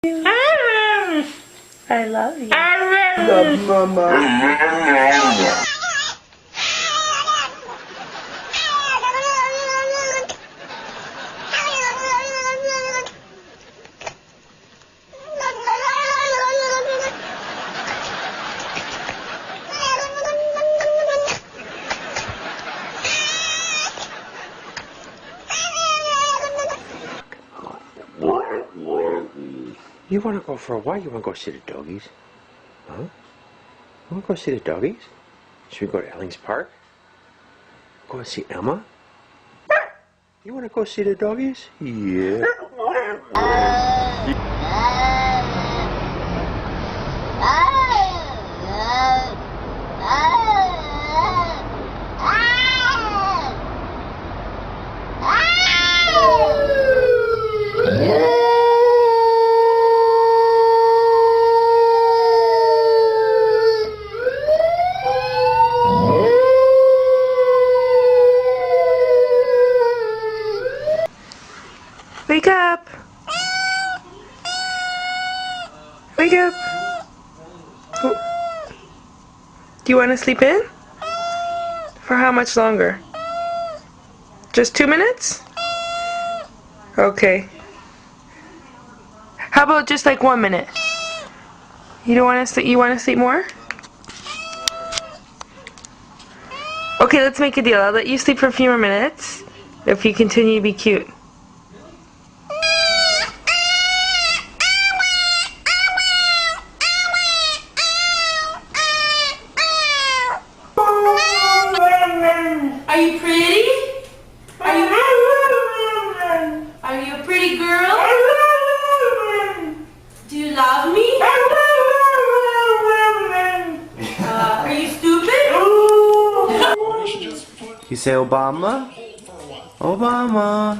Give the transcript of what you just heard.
I love you. Love mama. You want to go for a walk? You want to go see the doggies? Huh? You want to go see the doggies? Should we go to Ellings Park? Go and see Emma? You want to go see the doggies? Yeah. Wake up! Wake up! Do you want to sleep in? For how much longer? Just 2 minutes? Okay. How about just like 1 minute? You don't want to sleep? You want to sleep more? Okay, let's make a deal. I'll let you sleep for a few more minutes if you continue to be cute. Are you pretty? Are you a pretty girl? Do you love me? Are you stupid? You say Obama? Obama.